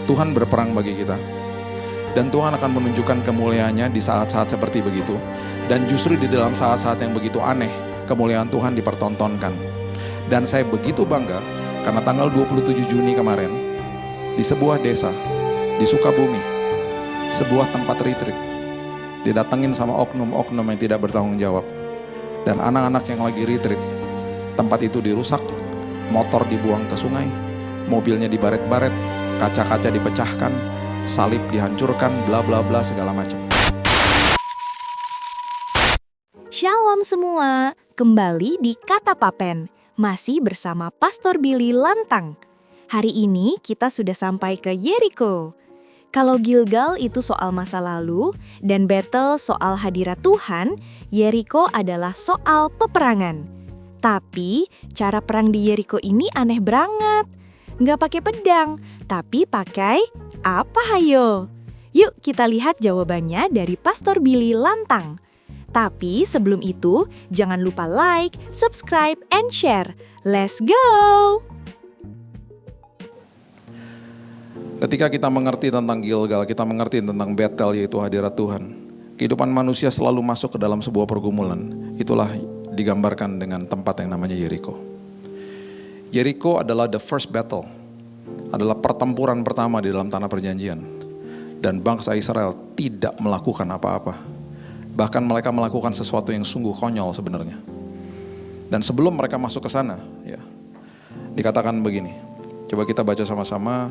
Tuhan berperang bagi kita. Dan Tuhan akan menunjukkan kemuliaannya di saat-saat seperti begitu. Dan justru di dalam saat-saat yang begitu aneh, kemuliaan Tuhan dipertontonkan. Dan saya begitu bangga karena tanggal 27 Juni kemarin, di sebuah desa, di Sukabumi, sebuah tempat retreat, didatengin sama oknum-oknum yang tidak bertanggung jawab. Dan anak-anak yang lagi retreat, tempat itu dirusak, motor dibuang ke sungai, mobilnya dibaret-baret, kaca-kaca dipecahkan, salib dihancurkan, bla bla bla segala macam. Shalom semua, kembali di Kata Papen, masih bersama Pastor Billy Lantang. Hari ini kita sudah sampai ke Yeriko. Kalau Gilgal itu soal masa lalu dan Betel soal hadirat Tuhan, Yeriko adalah soal peperangan. Tapi cara perang di Yeriko ini aneh banget. Nggak pakai pedang, tapi pakai apa hayo? Yuk kita lihat jawabannya dari Pastor Billy Lantang. Tapi sebelum itu, jangan lupa like, subscribe, and share. Let's go! Ketika kita mengerti tentang Gilgal, kita mengerti tentang Betel, yaitu hadirat Tuhan. Kehidupan manusia selalu masuk ke dalam sebuah pergumulan. Itulah digambarkan dengan tempat yang namanya Yeriko. Yeriko adalah the first battle, adalah pertempuran pertama di dalam tanah perjanjian. Dan bangsa Israel tidak melakukan apa-apa. Bahkan mereka melakukan sesuatu yang sungguh konyol sebenarnya. Dan sebelum mereka masuk ke sana, ya, dikatakan begini. Coba kita baca sama-sama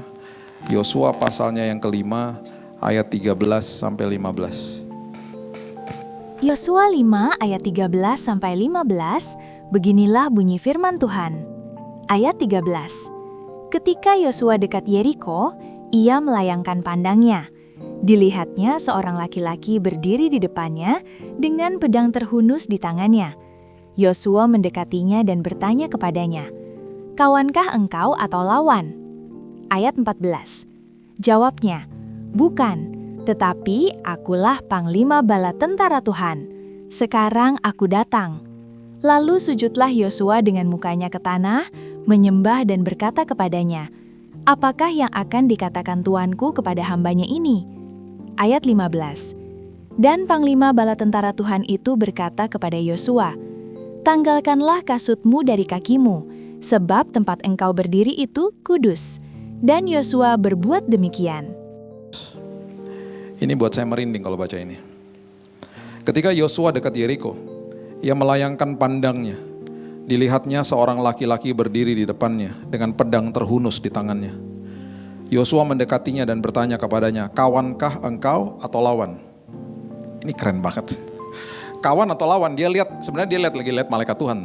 Yosua pasalnya yang kelima, ayat 13-15. Yosua 5 ayat 13-15, beginilah bunyi firman Tuhan. Ayat 13. Ketika Yosua dekat Yeriko, ia melayangkan pandangnya. Dilihatnya seorang laki-laki berdiri di depannya dengan pedang terhunus di tangannya. Yosua mendekatinya dan bertanya kepadanya, "Kawankah engkau atau lawan?" Ayat 14. Jawabnya, "Bukan, tetapi akulah panglima bala tentara Tuhan. Sekarang aku datang." Lalu sujudlah Yosua dengan mukanya ke tanah, menyembah dan berkata kepadanya, "Apakah yang akan dikatakan Tuanku kepada hambanya ini?" Ayat 15. Dan panglima bala tentara Tuhan itu berkata kepada Yosua, "Tanggalkanlah kasutmu dari kakimu, sebab tempat engkau berdiri itu kudus." Dan Yosua berbuat demikian. Ini buat saya merinding kalau baca ini. Ketika Yosua dekat Yeriko, ia melayangkan pandangnya. Dilihatnya seorang laki-laki berdiri di depannya dengan pedang terhunus di tangannya. Yosua mendekatinya dan bertanya kepadanya, "Kawankah engkau atau lawan?" Ini keren banget. Kawan atau lawan, sebenarnya dia lagi lihat malaikat Tuhan.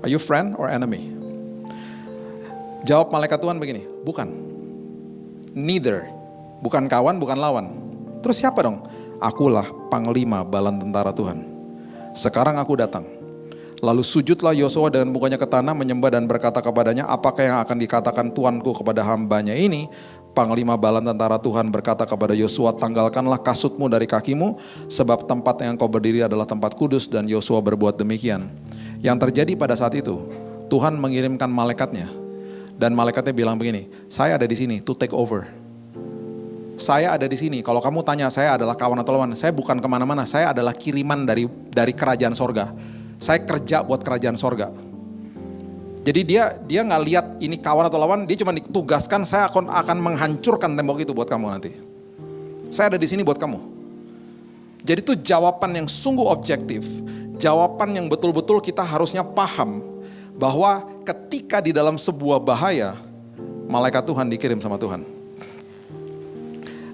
Are you friend or enemy? Jawab malaikat Tuhan begini, "Bukan. Neither." Bukan kawan, bukan lawan. Terus siapa dong? "Akulah panglima bala tentara Tuhan. Sekarang aku datang." Lalu sujudlah Yosua dengan mukanya ke tanah, menyembah dan berkata kepadanya, "Apakah yang akan dikatakan Tuanku kepada hambanya ini?" Panglima bala tentara Tuhan berkata kepada Yosua, "Tanggalkanlah kasutmu dari kakimu, sebab tempat yang kau berdiri adalah tempat kudus." Dan Yosua berbuat demikian. Yang terjadi pada saat itu, Tuhan mengirimkan malaikatnya. Dan malaikatnya bilang begini, "Saya ada di sini to take over. Saya ada di sini. Kalau kamu tanya saya adalah kawan atau lawan, saya bukan kemana-mana. Saya adalah kiriman dari kerajaan sorga. Saya kerja buat kerajaan sorga." Jadi dia nggak lihat ini kawan atau lawan, dia cuma ditugaskan, saya akan menghancurkan tembok itu buat kamu nanti. Saya ada di sini buat kamu. Jadi itu jawaban yang sungguh objektif. Jawaban yang betul-betul kita harusnya paham bahwa ketika di dalam sebuah bahaya, malaikat Tuhan dikirim sama Tuhan.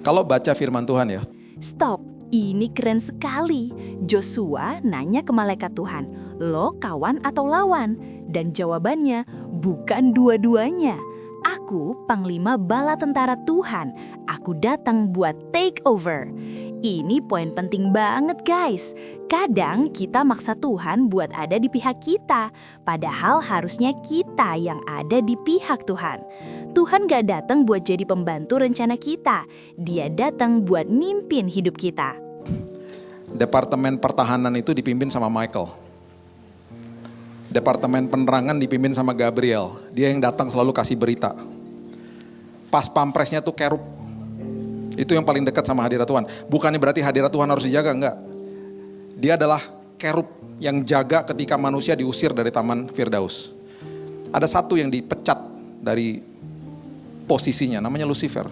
Kalau baca firman Tuhan ya. Stop, ini keren sekali. Joshua nanya ke malaikat Tuhan, "Lo kawan atau lawan?" Dan jawabannya, "Bukan dua-duanya. Aku panglima bala tentara Tuhan. Aku datang buat take over." Ini poin penting banget guys. Kadang kita maksa Tuhan buat ada di pihak kita, padahal harusnya kita yang ada di pihak Tuhan. Tuhan gak datang buat jadi pembantu rencana kita, Dia datang buat mimpin hidup kita. Departemen pertahanan itu dipimpin sama Michael. Departemen penerangan dipimpin sama Gabriel. Dia yang datang selalu kasih berita. Pas pampresnya tuh kerub. Itu yang paling dekat sama hadirat Tuhan. Bukannya berarti hadirat Tuhan harus dijaga, enggak. Dia adalah kerub yang jaga ketika manusia diusir dari Taman Firdaus. Ada satu yang dipecat dari posisinya, namanya Lucifer.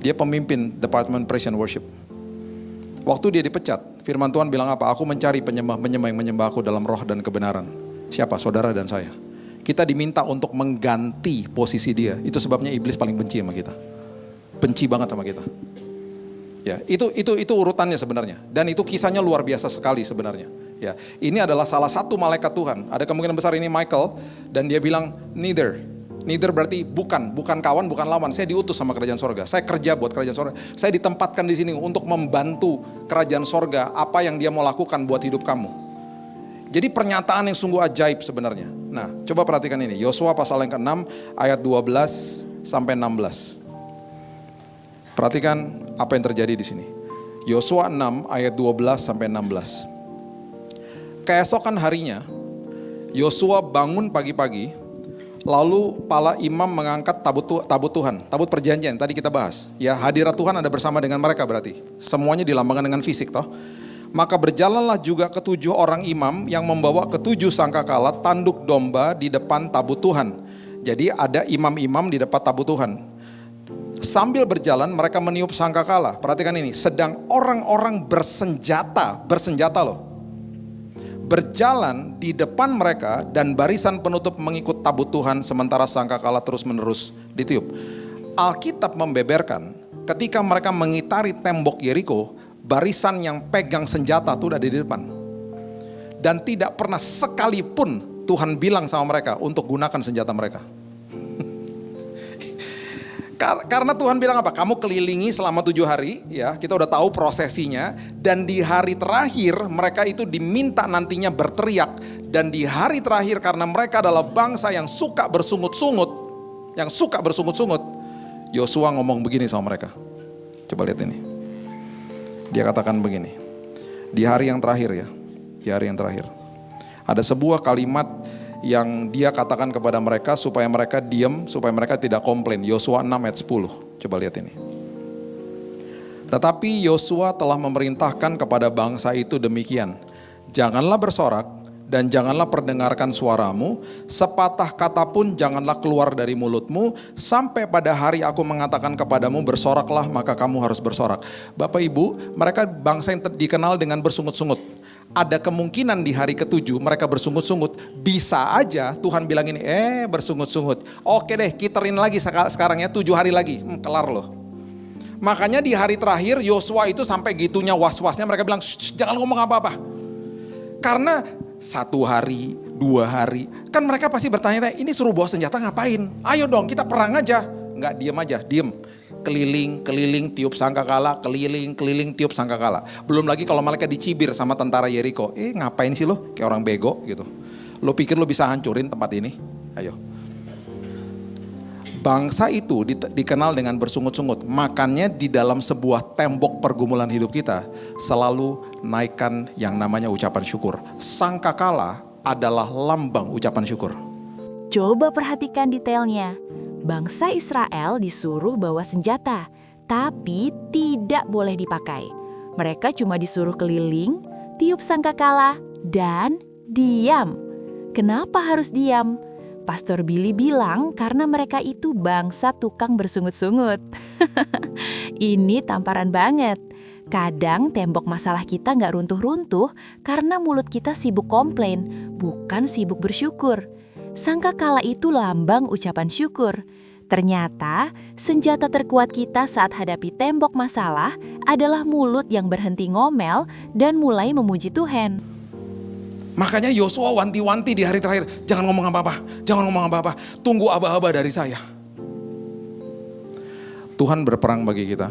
Dia pemimpin Departemen Praise and Worship. Waktu dia dipecat, firman Tuhan bilang apa? Aku mencari penyembah-penyembah yang menyembah aku dalam roh dan kebenaran. Siapa? Saudara dan saya. Kita diminta untuk mengganti posisi dia. Itu sebabnya iblis paling benci sama kita. Benci banget sama kita. Ya, itu urutannya sebenarnya. Dan itu kisahnya luar biasa sekali sebenarnya. Ya, ini adalah salah satu malaikat Tuhan. Ada kemungkinan besar ini Michael, dan dia bilang neither. Neither berarti bukan kawan, bukan lawan. Saya diutus sama kerajaan sorga. Saya kerja buat kerajaan sorga. Saya ditempatkan di sini untuk membantu kerajaan sorga apa yang dia mau lakukan buat hidup kamu. Jadi pernyataan yang sungguh ajaib sebenarnya. Nah, coba perhatikan ini. Yosua pasal yang ke-6 ayat 12 sampai 16. Perhatikan apa yang terjadi di sini. Yosua 6 ayat 12 sampai 16. Keesokan harinya, Yosua bangun pagi-pagi, lalu para imam mengangkat tabut Tuhan, tabut perjanjian tadi kita bahas. Ya, hadirat Tuhan ada bersama dengan mereka berarti. Semuanya dilambangkan dengan fisik toh. Maka berjalanlah juga ketujuh orang imam yang membawa ketujuh sangkakala tanduk domba di depan tabut Tuhan. Jadi ada imam-imam di depan tabut Tuhan. Sambil berjalan mereka meniup sangkakala. Perhatikan ini, sedang orang-orang bersenjata loh, berjalan di depan mereka dan barisan penutup mengikut tabut Tuhan sementara sangkakala terus menerus ditiup. Alkitab membeberkan ketika mereka mengitari tembok Yeriko, barisan yang pegang senjata itu udah di depan. Dan tidak pernah sekalipun Tuhan bilang sama mereka untuk gunakan senjata mereka. Karena Tuhan bilang apa? Kamu kelilingi selama 7 hari, ya kita udah tahu prosesinya. Dan di hari terakhir mereka itu diminta nantinya berteriak. Dan di hari terakhir karena mereka adalah bangsa yang suka bersungut-sungut, Yosua ngomong begini sama mereka. Coba lihat ini. Dia katakan begini. Di hari yang terakhir ya, di hari yang terakhir. Ada sebuah kalimat yang dia katakan kepada mereka supaya mereka diam, supaya mereka tidak komplain. Yosua 6 ayat 10. Coba lihat ini. Tetapi Yosua telah memerintahkan kepada bangsa itu demikian. Janganlah bersorak dan janganlah perdengarkan suaramu, sepatah kata pun janganlah keluar dari mulutmu, sampai pada hari aku mengatakan kepadamu bersoraklah, maka kamu harus bersorak. Bapak Ibu, mereka bangsa yang dikenal dengan bersungut-sungut. Ada kemungkinan di hari ke-7 mereka bersungut-sungut. Bisa aja Tuhan bilang ini, bersungut-sungut. Oke deh, kiterin lagi sekarang ya, 7 hari lagi, kelar loh. Makanya di hari terakhir Yosua itu sampai gitunya was-wasnya mereka bilang, jangan ngomong apa-apa. Karena 1 hari, 2 hari, kan mereka pasti bertanya, ini suruh bawa senjata ngapain? Ayo dong kita perang aja. Enggak, diem aja, diem. Keliling, tiup sangkakala, keliling, tiup sangkakala. Belum lagi kalau mereka dicibir sama tentara Yeriko. Ngapain sih lo? Kayak orang bego gitu. Lo pikir lo bisa hancurin tempat ini? Ayo. Bangsa itu dikenal dengan bersungut-sungut. Makanya di dalam sebuah tembok pergumulan hidup kita selalu naikkan yang namanya ucapan syukur. Sangkakala adalah lambang ucapan syukur. Coba perhatikan detailnya. Bangsa Israel disuruh bawa senjata, tapi tidak boleh dipakai. Mereka cuma disuruh keliling, tiup sangkakala, dan diam. Kenapa harus diam? Pastor Billy bilang karena mereka itu bangsa tukang bersungut-sungut. Ini tamparan banget. Kadang tembok masalah kita nggak runtuh-runtuh karena mulut kita sibuk komplain, bukan sibuk bersyukur. Sangkakala itu lambang ucapan syukur. Ternyata, senjata terkuat kita saat hadapi tembok masalah adalah mulut yang berhenti ngomel dan mulai memuji Tuhan. Makanya Yosua wanti-wanti di hari terakhir, jangan ngomong apa-apa, tunggu aba-aba dari saya. Tuhan berperang bagi kita.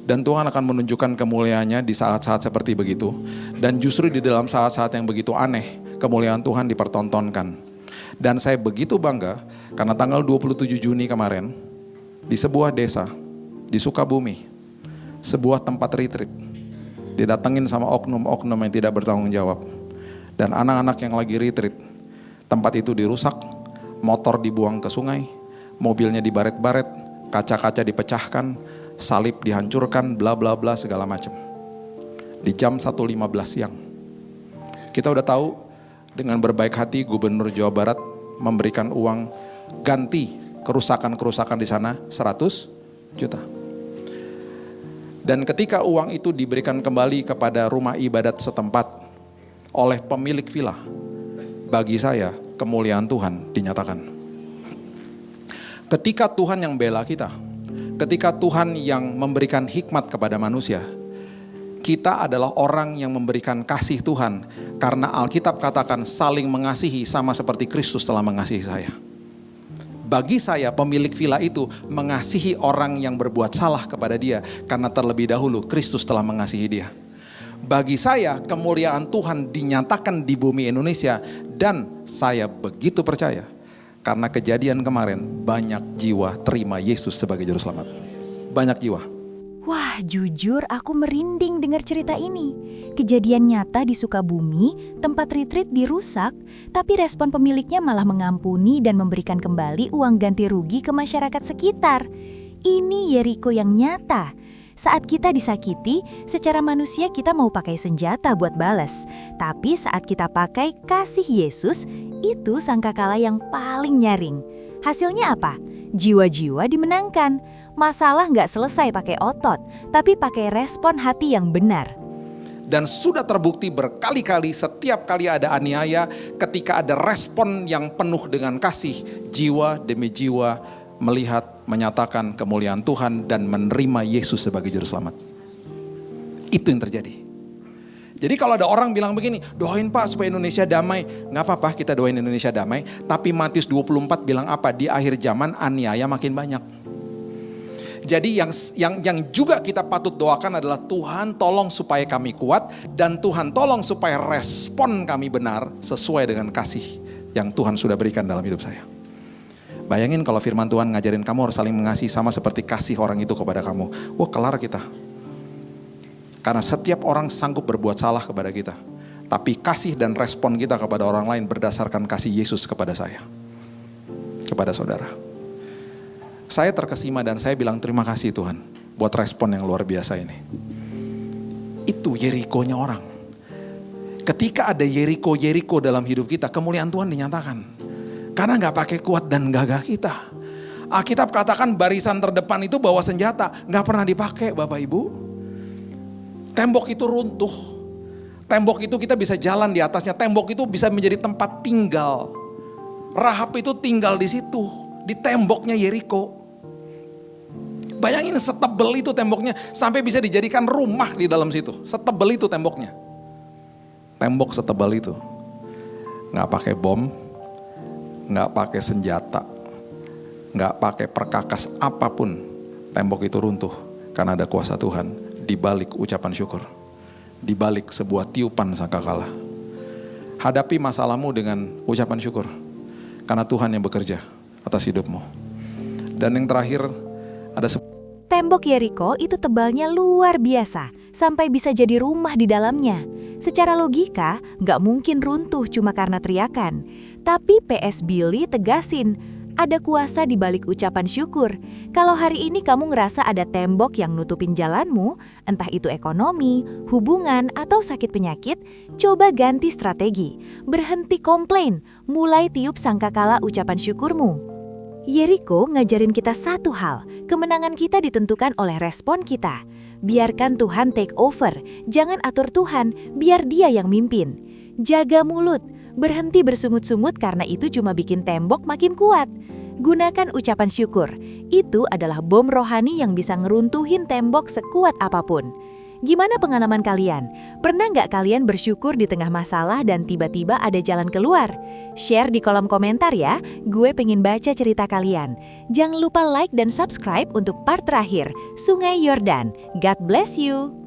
Dan Tuhan akan menunjukkan kemuliaannya di saat-saat seperti begitu. Dan justru di dalam saat-saat yang begitu aneh, kemuliaan Tuhan dipertontonkan. Dan saya begitu bangga karena tanggal 27 Juni kemarin di sebuah desa di Sukabumi, sebuah tempat retreat, didatengin sama oknum-oknum yang tidak bertanggung jawab. Dan anak-anak yang lagi retreat, tempat itu dirusak, motor dibuang ke sungai, mobilnya dibaret-baret, kaca-kaca dipecahkan, salib dihancurkan, bla bla bla segala macam. Di jam 1.15 siang. Kita udah tahu dengan berbaik hati Gubernur Jawa Barat memberikan uang ganti kerusakan-kerusakan di sana 100 juta. Dan ketika uang itu diberikan kembali kepada rumah ibadat setempat oleh pemilik villa, bagi saya kemuliaan Tuhan dinyatakan. Ketika Tuhan yang bela kita, ketika Tuhan yang memberikan hikmat kepada manusia, kita adalah orang yang memberikan kasih Tuhan. Karena Alkitab katakan saling mengasihi sama seperti Kristus telah mengasihi saya. Bagi saya pemilik villa itu mengasihi orang yang berbuat salah kepada dia. Karena terlebih dahulu Kristus telah mengasihi dia. Bagi saya kemuliaan Tuhan dinyatakan di bumi Indonesia. Dan saya begitu percaya. Karena kejadian kemarin banyak jiwa terima Yesus sebagai juru selamat. Banyak jiwa. Wah, jujur aku merinding dengar cerita ini. Kejadian nyata di Sukabumi, tempat retreat dirusak, tapi respon pemiliknya malah mengampuni dan memberikan kembali uang ganti rugi ke masyarakat sekitar. Ini Yeriko yang nyata. Saat kita disakiti, secara manusia kita mau pakai senjata buat balas. Tapi saat kita pakai kasih Yesus, itu sangkakala yang paling nyaring. Hasilnya apa? Jiwa-jiwa dimenangkan. Masalah nggak selesai pakai otot, tapi pakai respon hati yang benar. Dan sudah terbukti berkali-kali setiap kali ada aniaya, ketika ada respon yang penuh dengan kasih, jiwa demi jiwa melihat, menyatakan kemuliaan Tuhan dan menerima Yesus sebagai juru selamat. Itu yang terjadi. Jadi kalau ada orang bilang begini, doain Pak supaya Indonesia damai. Nggak apa-apa kita doain Indonesia damai, tapi Matius 24 bilang apa? Di akhir zaman aniaya makin banyak. Jadi yang juga kita patut doakan adalah Tuhan tolong supaya kami kuat dan Tuhan tolong supaya respon kami benar sesuai dengan kasih yang Tuhan sudah berikan dalam hidup saya. Bayangin kalau firman Tuhan ngajarin kamu harus saling mengasihi sama seperti kasih orang itu kepada kamu. Wah, kelar kita. Karena setiap orang sanggup berbuat salah kepada kita. Tapi kasih dan respon kita kepada orang lain berdasarkan kasih Yesus kepada saya. Kepada saudara. Saya terkesima dan saya bilang terima kasih Tuhan buat respon yang luar biasa ini. Itu Yeriko-nya orang. Ketika ada Yeriko dalam hidup kita, kemuliaan Tuhan dinyatakan. Karena gak pakai kuat dan gagah kita. Alkitab katakan barisan terdepan itu bawa senjata. Gak pernah dipakai Bapak Ibu. Tembok itu runtuh. Tembok itu kita bisa jalan di atasnya. Tembok itu bisa menjadi tempat tinggal. Rahab itu tinggal di situ. Di temboknya Yeriko. Bayangin setebel itu temboknya. Sampai bisa dijadikan rumah di dalam situ. Setebel itu temboknya. Tembok setebal itu. Gak pakai bom. Gak pakai senjata. Gak pakai perkakas apapun. Tembok itu runtuh. Karena ada kuasa Tuhan. Di balik ucapan syukur. Di balik sebuah tiupan sangkakala. Hadapi masalahmu dengan ucapan syukur. Karena Tuhan yang bekerja atas hidupmu. Dan yang terakhir ada tembok Yeriko itu tebalnya luar biasa sampai bisa jadi rumah di dalamnya. Secara logika nggak mungkin runtuh cuma karena teriakan. Tapi PS Billy tegasin ada kuasa di balik ucapan syukur. Kalau hari ini kamu ngerasa ada tembok yang nutupin jalanmu, entah itu ekonomi, hubungan, atau sakit penyakit, coba ganti strategi. Berhenti komplain, mulai tiup sangkakala ucapan syukurmu. Yeriko ngajarin kita satu hal, kemenangan kita ditentukan oleh respon kita. Biarkan Tuhan take over, jangan atur Tuhan, biar Dia yang mimpin. Jaga mulut, berhenti bersungut-sungut karena itu cuma bikin tembok makin kuat. Gunakan ucapan syukur, itu adalah bom rohani yang bisa ngeruntuhin tembok sekuat apapun. Gimana pengalaman kalian? Pernah nggak kalian bersyukur di tengah masalah dan tiba-tiba ada jalan keluar? Share di kolom komentar ya, gue pengen baca cerita kalian. Jangan lupa like dan subscribe untuk part terakhir, Sungai Yordan. God bless you!